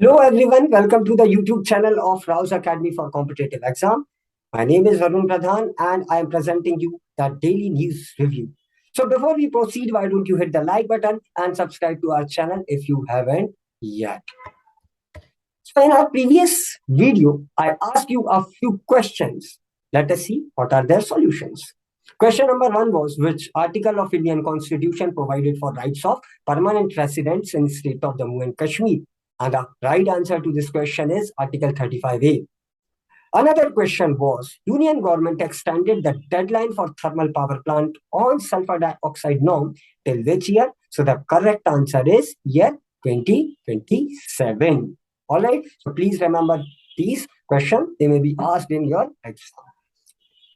Hello everyone, welcome to the YouTube channel of RAO'S Academy for Competitive Exam. My name is Varun Pradhan and I am presenting you the daily news review. So before we proceed, why don't you hit the like button and subscribe to our channel if you haven't yet. So in our previous video, I asked you a few questions. Let us see what are their solutions. Question number 1 was, which article of Indian Constitution provided for rights of permanent residents in state of Jammu and Kashmir? And the right answer to this question is Article 35A. Another question was, Union government extended the deadline for thermal power plant on sulfur dioxide norm till which year? So the correct answer is year 2027. All right. So please remember these questions. They may be asked in your exam.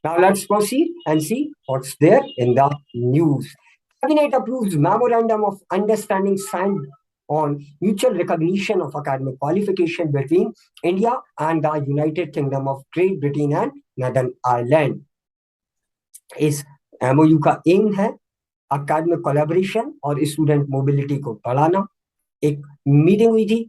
Now let's proceed and see what's there in the news. Cabinet approves memorandum of understanding signed on mutual recognition of academic qualification between India and the United Kingdom of Great Britain and Northern Ireland. इस MOU का M है अकादमिक collaboration और student mobility को बढ़ाना. एक meeting हुई थी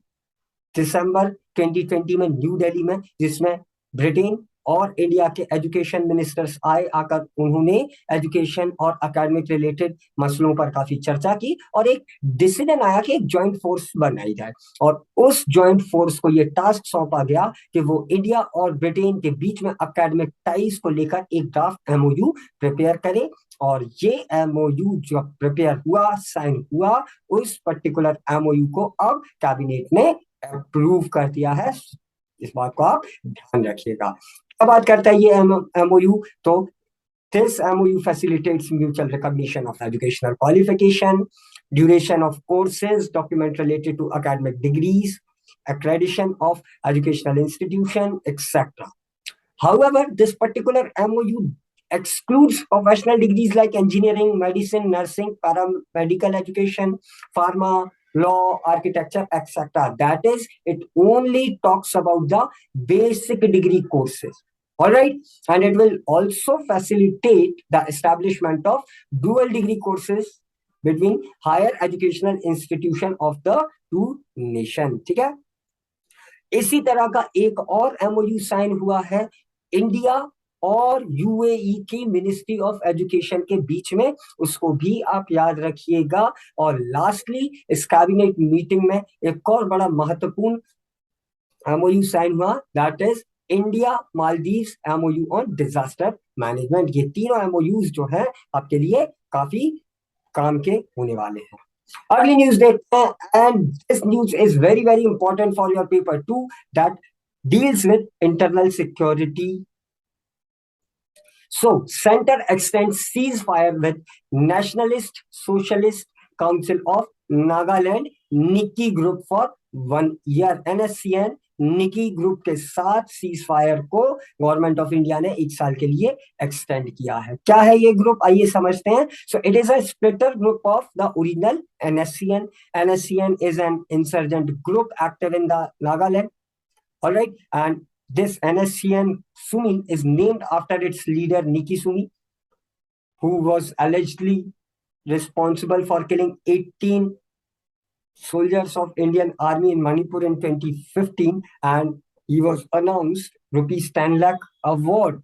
दिसंबर 2020 में न्यू दिल्ली में, जिसमें ब्रिटेन और इंडिया के एजुकेशन मिनिस्टर्स आकर उन्होंने एजुकेशन और एकेडमिक रिलेटेड मसलों पर काफी चर्चा की और एक डिसीजन आया कि एक ज्वाइंट फोर्स बनाई जाए. और उस ज्वाइंट फोर्स को ये टास्क सौंपा गया कि वो इंडिया और ब्रिटेन के बीच में एकेडमिक टाइज को लेकर एक ड्राफ्ट एमओयू प्रिपेयर करे. और ये एमओयू जो प्रिपेयर हुआ, साइन हुआ, उस पर्टिकुलर एमओयू को अब कैबिनेट ने अप्रूव कर दिया है. इस बात को आप ध्यान रखिएगा. अब बात करता है ये एमओयू, तो this MOU facilitates mutual recognition of educational qualification, duration of courses, document related to academic degrees, accreditation of educational institution, etc. However, this particular MOU excludes professional degrees like engineering, medicine, nursing, paramedical education, pharma, law, architecture, etc. That is, it only talks about the basic degree courses. All right. And it will also facilitate the establishment of dual degree courses between higher educational institution of the two nation. ठीक है. इसी तरह का एक और MOU sign हुआ है India और यूएई की मिनिस्ट्री ऑफ एजुकेशन के बीच में, उसको भी आप याद रखिएगा. और लास्टली इस कैबिनेट मीटिंग में एक और बड़ा महत्वपूर्ण एमओयू साइन हुआ, that is India Maldives MOU on disaster management. ये तीनों एमओयूज जो हैं आपके लिए काफी काम के होने वाले हैं. अगली न्यूज देखते हैं, and this news is very very important for your paper 2 that deals with internal security. So, center extends ceasefire with Nationalist Socialist Council of Nagaland Nikki Group for 1 year. NSCN Niki group के साथ ceasefire को government of India ने 1 साल के लिए extend किया है. क्या है ये ग्रुप, आइए समझते हैं. So it is a splitter group of the original NSCN. NSCN is an insurgent group active in the Nagaland. Alright, and this NSCN Sumi is named after its leader Nikki Sumi, who was allegedly responsible for killing 18 soldiers of Indian Army in Manipur in 2015, and he was announced rupees 10 lakh award.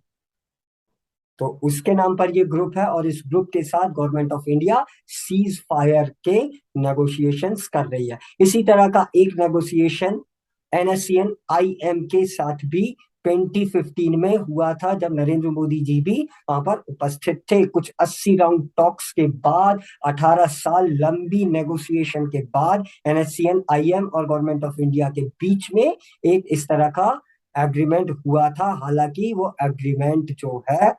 तो उसके नाम पर ये group है और इस group के साथ government of India cease fire के नेगोशिएशंस कर रही है. इसी तरह का एक नेगोशिएशन NSCN IM के साथ भी 2015 में हुआ था, जब नरेंद्र मोदी जी भी वहां पर उपस्थित थे. कुछ 80 राउंड टॉक्स के बाद, 18 साल लंबी नेगोशिएशन के बाद NSCN IM और गवर्नमेंट ऑफ इंडिया के बीच में एक इस तरह का एग्रीमेंट हुआ था. हालांकि वो एग्रीमेंट जो है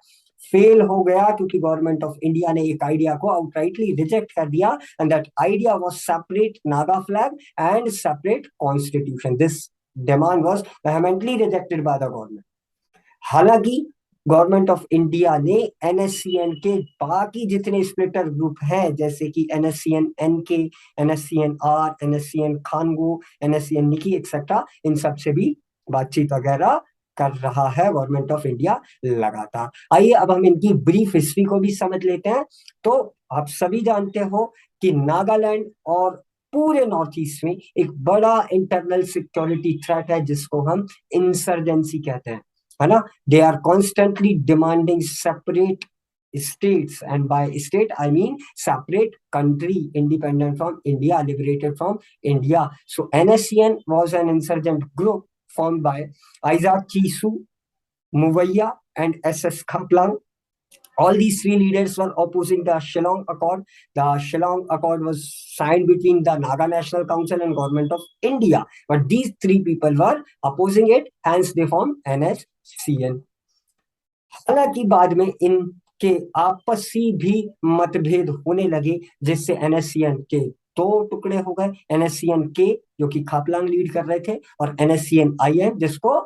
फेल हो गया, क्योंकि गवर्नमेंट ऑफ इंडिया ने एक आइडिया को आउटराइटली रिजेक्ट कर दिया, and that idea was separate Naga flag and separate constitution. This demand was vehemently rejected by the government. हालांकि गवर्नमेंट ऑफ इंडिया ने एनएससीएन के बाकी जितने स्प्लिटर ग्रुप हैं, जैसे कि NSCN NK, NSCN R, NSCN खानगो, NSCN निकी एक्सेट्रा, इन सब से भी बातचीत वगैरह कर रहा है गवर्नमेंट ऑफ इंडिया लगातार. आइए अब हम इनकी ब्रीफ हिस्ट्री को भी समझ लेते हैं. तो आप सभी जानते हो कि नागालैंड और पूरे नॉर्थ ईस्ट में एक बड़ा इंटरनल सिक्योरिटी थ्रेट है जिसको हम इंसर्जेंसी कहते हैं, है ना। They are constantly demanding separate states, and by state I mean separate country independent from India, liberated from India. So NSCN was an insurgent group formed by Isaac Chisu, Muvaya, and SS Kaplan. All these three leaders were opposing the Shillong Accord. The Shillong Accord was signed between the Naga National Council and Government of India. But these three people were opposing it, hence they formed NSCN. हालांकि बाद में इनके आपसी भी मतभेद होने लगे, जिससे एनएससीएन के दो टुकड़े हो गए। एनएससीएन के जो कि खापलांग लीड कर रहे थे, और एनएससीएन आईएम जिसको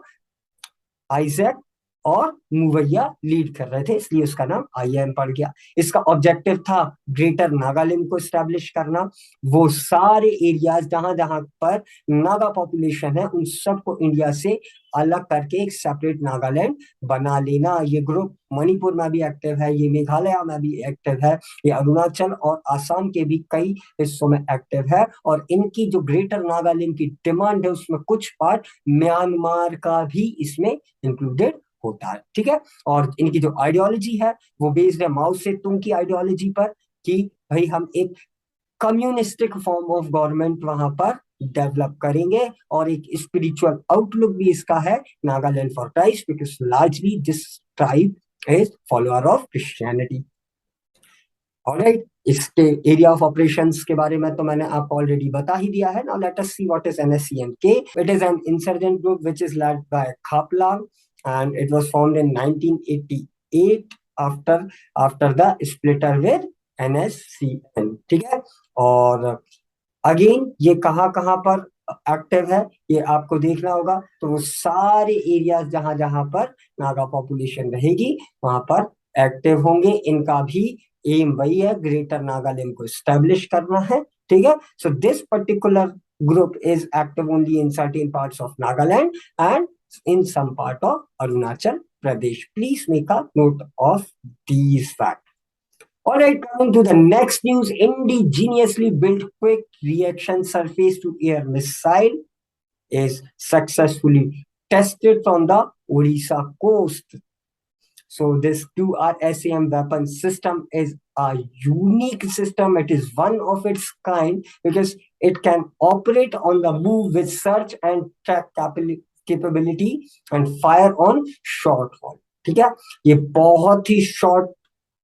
आइजैक और मुवैया लीड कर रहे थे, इसलिए उसका नाम आईएम पड़ गया। इसका ऑब्जेक्टिव था ग्रेटर नागालैंड को एस्टेब्लिश करना। वो सारे एरियाज जहां जहां पर नागा पॉपुलेशन है उन सबको इंडिया से अलग करके एक सेपरेट नागालैंड बना लेना। ये ग्रुप मणिपुर में भी एक्टिव है, ये मेघालय में भी एक्टिव है, ये अरुणाचल और आसाम के भी कई हिस्सों में एक्टिव है। और इनकी जो ग्रेटर नागालैंड की डिमांड है उसमें कुछ पार्ट म्यांमार का भी इसमें इंक्लूडेड होता है, ठीक है। और इनकी जो आइडियोलॉजी है वो बेस्ड है माओ से तुंग की आइडियोलॉजी पर, कि भाई हम एक कम्युनिस्टिक फॉर्म ऑफ गवर्नमेंट वहां पर डेवलप करेंगे। और एक स्पिरिचुअल आउटलुक भी इसका है, Nagaland for Christ, because largely this tribe is follower of Christianity. Alright, इसके एरिया ऑफ ऑपरेशंस के बारे में तो मैंने आपको ऑलरेडी बता ही दिया है। Now let us see what is NSCN K. It is an insurgent group which is led by Khaplang and it was formed in 1988 after the splitter with NSCN, ठीक है। और अगेन ये कहाँ कहाँ पर एक्टिव है ये आपको देखना होगा। तो वो सारे एरियाज जहां जहां पर नागा पॉपुलेशन रहेगी वहां पर एक्टिव होंगे। इनका भी एम वही है, ग्रेटर नागालैंड को स्टैब्लिश करना है, ठीक है। So this particular group is active only in certain parts of Nagaland and in some part of Arunachal Pradesh. Please make a note of these facts. Alright, coming to the next news, indigenously built quick reaction surface to air missile is successfully tested from the Orisa coast. So this QRSAM weapon system is a unique system. It is one of its kind because it can operate on the move with search and track capability and fire on short haul, ठीक है। ये बहुत ही short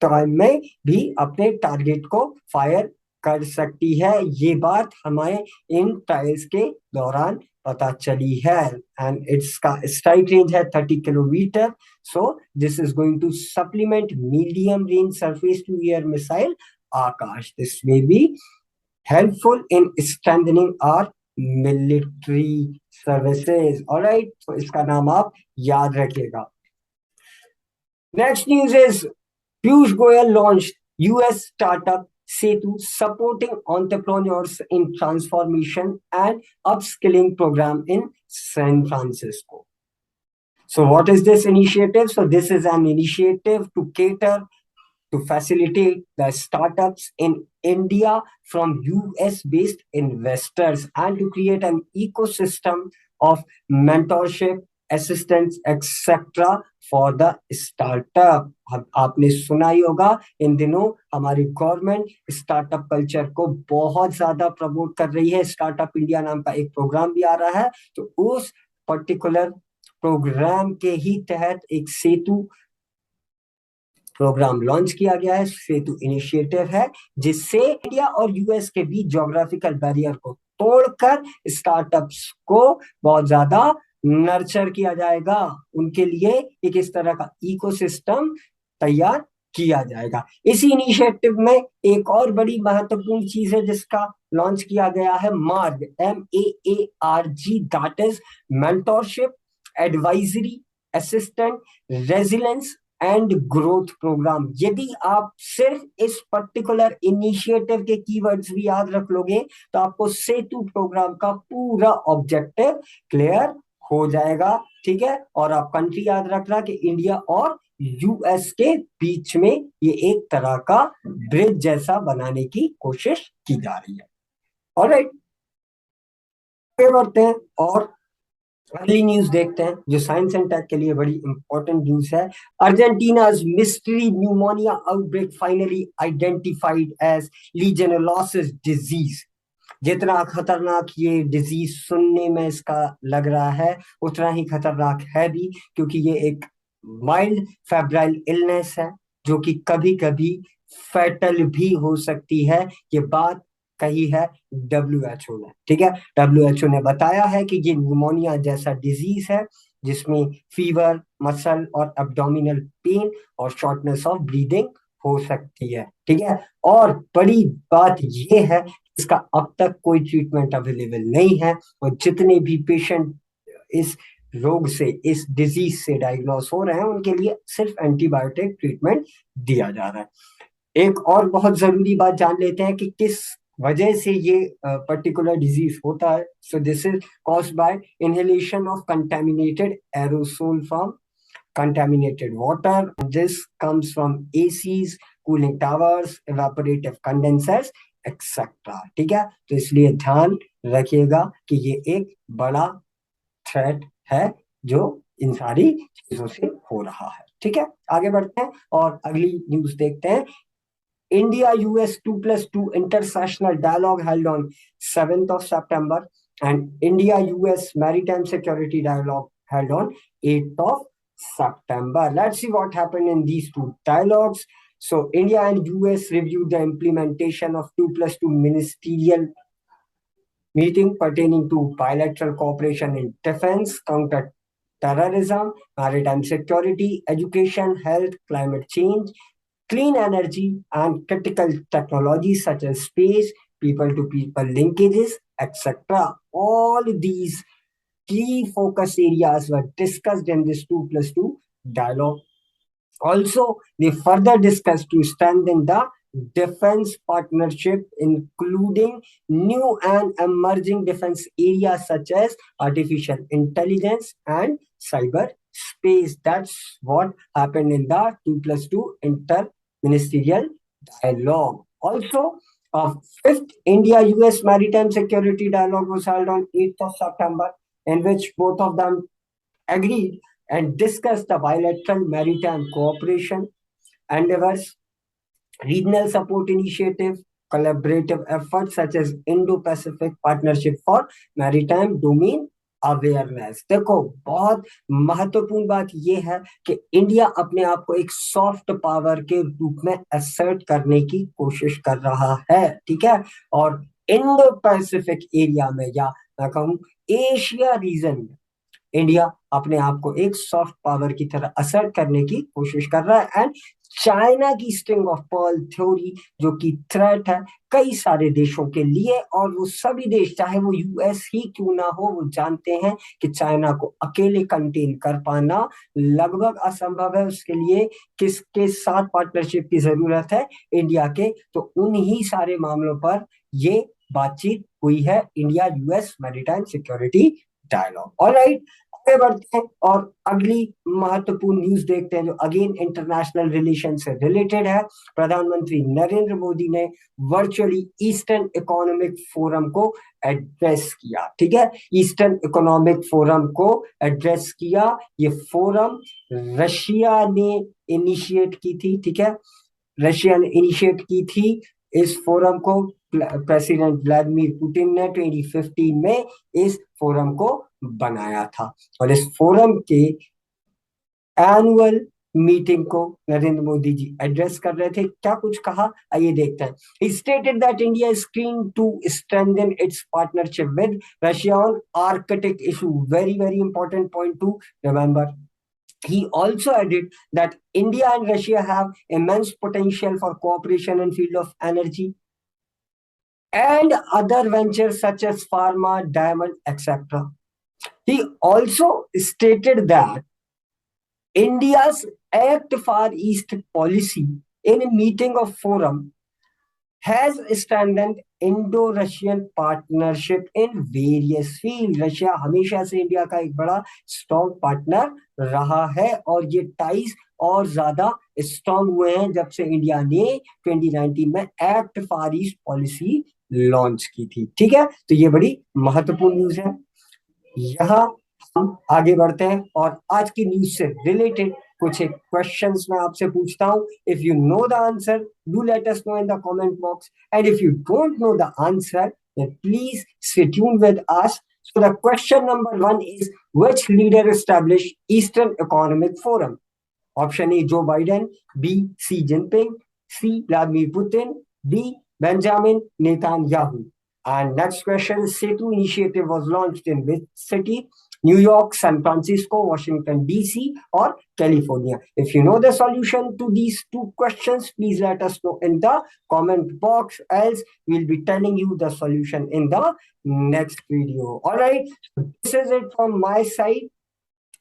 time में भी अपने target को fire कर सकती है। ये बात हमें इन ट्रायल्स के दौरान पता चली है। एंड इट्स का स्ट्राइक रेंज है 30 kilometre. So this is going to supplement medium range surface to air missile Akash. This may be helpful in strengthening our military services. Alright, तो इसका नाम आप याद रखिएगा। Next news is Piyush Goyal launched US startup Setu supporting entrepreneurs in transformation and upskilling program in San Francisco. So what is this initiative? So this is an initiative to cater to facilitate the startups in India from US based investors and to create an ecosystem of mentorship, assistance, etc. For the startup. आपने सुना ही होगा इन दिनों हमारी government startup culture को बहुत ज्यादा promote कर रही है। स्टार्टअप इंडिया नाम का एक प्रोग्राम भी आ रहा है। तो उस पर्टिकुलर प्रोग्राम के ही तहत एक सेतु प्रोग्राम लॉन्च किया गया है। सेतु इनिशिएटिव है जिससे इंडिया और यूएस के बीच ज्योग्राफिकल बैरियर को तोड़कर स्टार्टअप्स को बहुत ज्यादा नर्चर किया जाएगा। उनके लिए एक इस तरह का इकोसिस्टम तैयार किया जाएगा। इसी इनिशिएटिव में एक और बड़ी महत्वपूर्ण चीज है जिसका लॉन्च किया गया है, Maarg, MAARG, that is mentorship, advisory, assistant, resilience and growth programme. यदि आप सिर्फ इस पर्टिकुलर इनिशिएटिव के कीवर्ड्स भी याद रख लोगे तो आपको सेतु प्रोग्राम का पूरा ऑब्जेक्टिव क्लियर हो जाएगा, ठीक है। और आप कंट्री याद रखना कि इंडिया और यूएस के बीच में ये एक तरह का ब्रिज जैसा बनाने की कोशिश की जा रही है। ऑलराइट, आगे बढ़ते हैं और अगली न्यूज देखते हैं जो साइंस एंड टेक के लिए बड़ी इंपॉर्टेंट न्यूज है। Argentina's mystery pneumonia outbreak finally identified as legionellosis disease. जितना खतरनाक ये डिजीज सुनने में इसका लग रहा है, उतना ही खतरनाक है भी, क्योंकि ये एक माइल्ड फेब्राइल इलनेस है जो कि कभी कभी फैटल भी हो सकती है। ये बात कही है WHO ने, ठीक है। WHO ने बताया है कि ये न्यूमोनिया जैसा डिजीज है जिसमें फीवर, मसल और एब्डोमिनल पेन और शॉर्टनेस ऑफ ब्रीदिंग हो सकती है, ठीक है। और बड़ी बात ये है, इसका अब तक कोई ट्रीटमेंट अवेलेबल नहीं है, और जितने भी पेशेंट इस रोग से, इस डिजीज से डायग्नोस हो रहे हैं, उनके लिए सिर्फ एंटीबायोटिक ट्रीटमेंट दिया जा रहा है। एक और बहुत जरूरी बात जान लेते हैं कि किस वजह से ये पर्टिकुलर डिजीज होता है। सो this is caused by inhalation of contaminated aerosol from contaminated water. This comes from ACs, cooling towers, evaporative condensers, etc. ठीक है, तो इसलिए ध्यान रखिएगा कि ये एक बड़ा थ्रेट है जो इन सारी चीजों से हो रहा है, ठीक है। आगे बढ़ते हैं और अगली न्यूज देखते हैं। India US 2+2 international dialogue held on 7th of September and India US maritime security dialogue held on 8th of September. Let's see what happened in these two dialogues. So India and US reviewed the implementation of 2+2 ministerial meeting pertaining to bilateral cooperation in defense, counter terrorism, maritime security, education, health, climate change, clean energy, and critical technologies such as space, people to people linkages, etc. All these key focus areas were discussed in this 2+2 dialogue. Also, they further discussed to strengthen the defense partnership, including new and emerging defense areas such as artificial intelligence and cyber space. That's what happened in the 2+2 inter-ministerial dialogue. Also, a fifth India-US Maritime Security Dialogue was held on 8th of September, in which both of them agreed and discussed the bilateral maritime cooperation endeavors, regional support initiative, collaborative efforts such as Indo-Pacific Partnership for Maritime Domain awareness. देखो, बहुत महत्वपूर्ण बात यह है कि India अपने आप को एक सॉफ्ट पावर के रूप में असर्ट करने की कोशिश कर रहा है, ठीक है। और इंडो पैसिफिक एरिया में, या मैं कहूँ एशिया रीजन में, इंडिया अपने आप को एक सॉफ्ट पावर की तरह असर्ट करने की कोशिश कर रहा है। एंड चाइना की स्ट्रिंग ऑफ पर्ल थ्योरी जो कि थ्रेट है कई सारे देशों के लिए, और वो सभी देश, चाहे वो यूएस ही क्यों ना हो, वो जानते हैं कि चाइना को अकेले कंटेन कर पाना लगभग असंभव है। उसके लिए किसके साथ पार्टनरशिप की जरूरत है? इंडिया के। तो उन्हीं सारे मामलों पर ये बातचीत हुई है, India US maritime security dialogue. Alright, आगे बढ़ते हैं और अगली महत्वपूर्ण न्यूज देखते हैं जो अगेन इंटरनेशनल रिलेशन से रिलेटेड है। प्रधानमंत्री नरेंद्र मोदी ने वर्चुअली ईस्टर्न इकोनॉमिक फोरम को एड्रेस किया, ठीक है। ईस्टर्न इकोनॉमिक फोरम को एड्रेस किया। ये फोरम रशिया ने इनिशिएट की थी, ठीक है। रशिया ने इनिशिएट की थी इस फोरम को। प्रेसिडेंट व्लादिमीर पुतिन ने 2015 में इस फोरम को बनाया था, और इस फोरम के एनुअल मीटिंग को नरेंद्र मोदी जी एड्रेस कर रहे थे। क्या कुछ कहा, आइए देखते हैं। He stated that India is keen to strengthen its partnership with Russia on Arctic issue. Very, very important point to remember. He also added that India and Russia have immense potential for cooperation in field of energy and other ventures such as pharma, diamond, etc. He also stated that India's Act Far East policy in a meeting of forum has strengthened Indo-Russian partnership in various fields. Russia हमेशा से India का एक बड़ा strong partner रहा है, और ये ties और ज्यादा स्ट्रॉन्ग हुए हैं जब से इंडिया ने 2019 में एक्ट फार ईस्ट पॉलिसी लॉन्च की थी। ठीक है, तो ये बड़ी महत्वपूर्ण न्यूज है। यहाँ हम आगे बढ़ते हैं और आज की न्यूज से रिलेटेड कुछ एक क्वेश्चंस मैं आपसे पूछता हूँ। If you know the answer, do let us know in the comment box, and if you don't know the answer, then please stay tuned with us. So the question number 1 is, which leader established Eastern Economic Forum? Option A, Joe Biden; B, Xi Jinping; C, Vladimir Putin; D, Benjamin Netanyahu. And next question, Setu initiative was launched in which city? New York, San Francisco, Washington DC, or California? If you know the solution to these two questions, please let us know in the comment box, else we'll be telling you the solution in the next video. All right, so this is it from my side.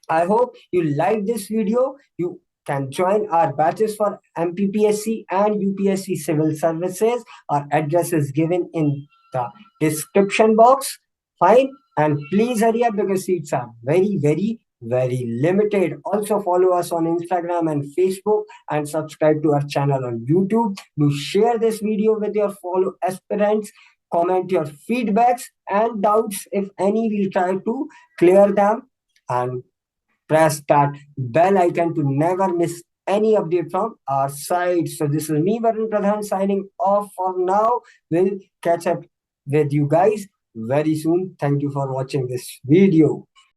I hope you like this video. You can join our batches for MPPSC and UPSC Civil Services. Our address is given in the description box. Fine. And please hurry up because seats are very, very, very limited. Also follow us on Instagram and Facebook and subscribe to our channel on YouTube. Do share this video with your fellow aspirants. Comment your feedbacks and doubts, if any. We'll try to clear them. And press that bell icon to never miss any update from our side. So this is me, Varun Pradhan, signing off for now. We'll catch up with you guys very soon. Thank you for watching this video.